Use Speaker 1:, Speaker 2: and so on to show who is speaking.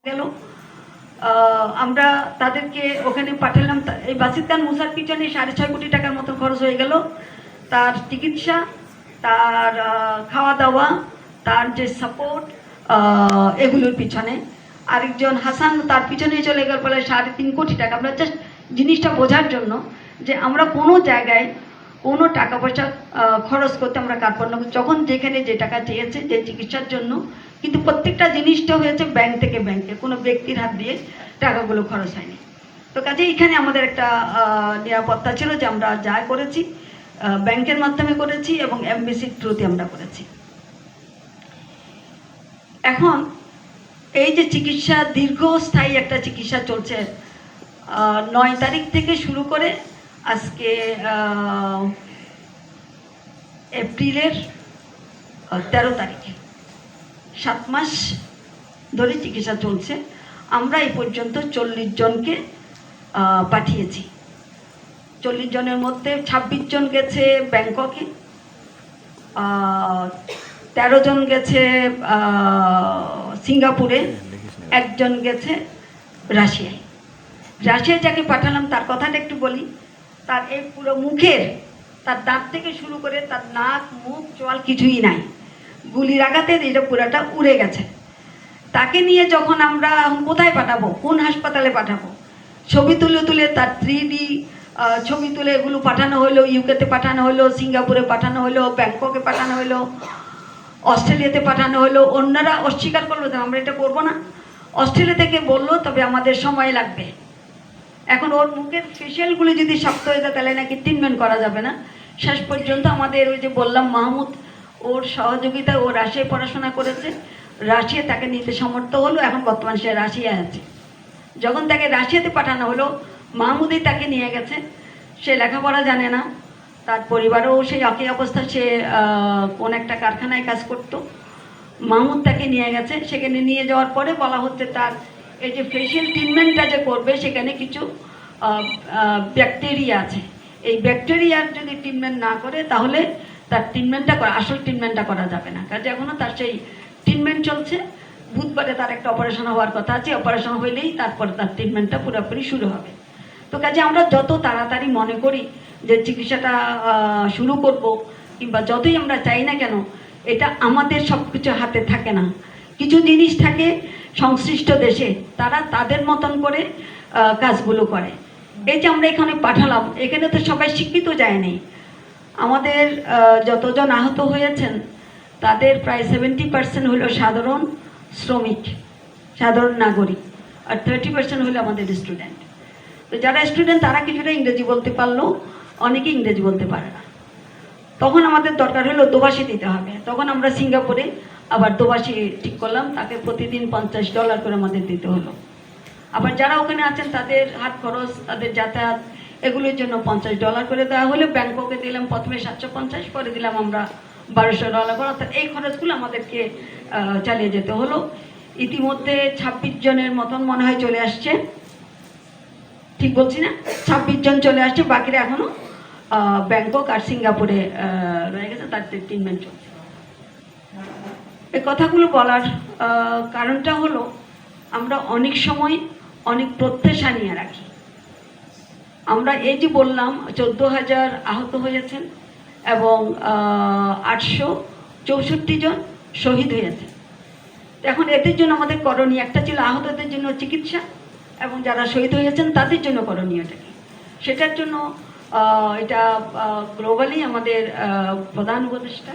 Speaker 1: গেল। আমরা তাদেরকে ওখানে পাঠালাম। এই বাসির খান মুসার পিছনে 6.5 কোটি টাকার মতো খরচ হয়ে গেল। তার চিকিৎসা, তার খাওয়া দাওয়া, তার যে সাপোর্ট, এগুলোর পিছনে। আরেকজন হাসান তার পিছনে চলে গেল বলে 3.5 কোটি টাকা। আমরা জাস্ট জিনিসটা বোঝার জন্য যে আমরা কোনো জায়গায় কোনো টাকা পয়সা খরচ করতে আমরা কার্পণ্য, যখন যেখানে যে টাকা চেয়েছে যে চিকিৎসার জন্য, কিন্তু প্রত্যেকটা জিনিসটা হয়েছে ব্যাংক থেকে ব্যাংকে, কোনো ব্যক্তির হাত দিয়ে টাকাগুলো খরচ হয়নি। তো কাজে এখানে আমাদের একটা নিরাপত্তা ছিল যে আমরা যা করেছি ব্যাংকের মাধ্যমে করেছি এবং এমবিসির থ্রুতে আমরা করেছি। এখন এই যে চিকিৎসা, দীর্ঘস্থায়ী একটা চিকিৎসা চলছে, 9 তারিখ থেকে শুরু করে আজকে এপ্রিলের 13 তারিখে 7 মাস ধরে চিকিৎসা চলছে। আমরা এই পর্যন্ত 40 জনকে পাঠিয়েছি। 40 জনের মধ্যে 26 জন গেছে ব্যাংককে, 13 জন গেছে সিঙ্গাপুরে, একজন গেছে রাশিয়ায়। রাশিয়ায় যাকে পাঠালাম তার কথাটা একটু বলি। তার এই পুরো মুখের, তার দাঁত থেকে শুরু করে তার নাক, মুখ, চোয়াল কিছুই নাই, গুলির আঘাতে এটা পুরাটা উড়ে গেছে। তাকে নিয়ে যখন আমরা কোথায় পাঠাবো, কোন হাসপাতালে পাঠাবো, ছবি তুলে তুলে তার 3D ছবি তুলে এগুলো পাঠানো হলো। ইউকেতে পাঠানো হলো, সিঙ্গাপুরে পাঠানো হলো, ব্যাংককে পাঠানো হলো, অস্ট্রেলিয়াতে পাঠানো হলো। অন্যরা অস্বীকার করলো যে আমরা এটা করবো না। অস্ট্রেলিয়া থেকে বললো তবে আমাদের সময় লাগবে। এখন ওর মুখের ফেশিয়ালগুলি যদি শক্ত হয়ে যায় তাহলে নাকি ট্রিটমেন্ট করা যাবে না। শেষ পর্যন্ত আমাদের ওই যে বললাম মাহমুদ, ওর সহযোগিতায় ও রাশিয়ায় পড়াশোনা করেছে, রাশিয়া তাকে নিতে সমর্থ হলো। এখন বর্তমানে সে রাশিয়ায় আছে। যখন তাকে রাশিয়াতে পাঠানো হলো, মাহমুদই তাকে নিয়ে গেছে। সে লেখাপড়া জানে না, তার পরিবারও সেই একই অবস্থা। সে কোন একটা কারখানায় কাজ করতো। মাহমুদ তাকে নিয়ে গেছে। সেখানে নিয়ে যাওয়ার পরে বলা হচ্ছে তার এই যে ফেশিয়াল ট্রিটমেন্টটা যে করবে সেখানে কিছু ব্যাকটেরিয়া আছে। এই ব্যাকটেরিয়ার যদি ট্রিটমেন্ট না করে তাহলে তার ট্রিটমেন্টটা আসল ট্রিটমেন্টটা করা যাবে না। কাজে এখনও তার সেই ট্রিটমেন্ট চলছে। বুধবারে তার একটা অপারেশন হওয়ার কথা আছে। অপারেশন হইলেই তারপর তার ট্রিটমেন্টটা পুরোপুরি শুরু হবে। তো কাজে আমরা যত তাড়াতাড়ি মনে করি যে চিকিৎসাটা শুরু করব, কিংবা যতই আমরা চাই না কেন, এটা আমাদের সব কিছু হাতে থাকে না। কিছু জিনিস থাকে সংশ্লিষ্ট দেশে, তারা তাদের মতন করে কাজগুলো করে। এই যে আমরা এখানে পাঠালাম, এখানে তো সবাই শিক্ষিত যায়নি। আমাদের যতজন আহত হয়েছেন তাদের প্রায় 70% হলো সাধারণ শ্রমিক, সাধারণ নাগরিক, আর 30% হলো আমাদের স্টুডেন্ট। তো যারা স্টুডেন্ট তারা কিছুটা ইংরেজি বলতে পারলেও অনেকে ইংরেজি বলতে পারে না। তখন আমাদের দরকার হলো দোভাষী দিতে হবে। তখন আমরা সিঙ্গাপুরে আবার দোভাষী ঠিক করলাম। তাকে প্রতিদিন $50 করে আমাদের দিতে হলো। আবার যারা ওখানে আছেন তাদের হাত খরচ, তাদের যাতায়াত, এগুলোর জন্য $50 করে দেওয়া হলো। ব্যাংককে দিলাম প্রথমে 750, পরে দিলাম আমরা $1200 করে। অর্থাৎ এই খরচগুলো আমাদেরকে চালিয়ে যেতে হলো। ইতিমধ্যে 26 জনের মতন মনে হয় চলে আসছে, ঠিক বলছি না? 26 জন চলে আসছে, বাকিরা এখনো ব্যাংকক আর সিঙ্গাপুরে রয়ে গেছে, তার ট্রিটমেন্ট চলছে। এই কথাগুলো বলার কারণটা হলো আমরা অনেক সময় অনেক প্রত্যাশা নিয়ে রাখি। আমরা এই যে বললাম 14,000 আহত হয়েছেন এবং 864 জন শহীদ হয়েছে। এখন এদের জন্য আমাদের করণীয় একটা ছিল আহতদের জন্য চিকিৎসা, এবং যারা শহীদ হয়েছেন তাদের জন্য করণীয়টা কি, সেটার জন্য এটা গ্লোবালি আমাদের প্রধান উপদেষ্টা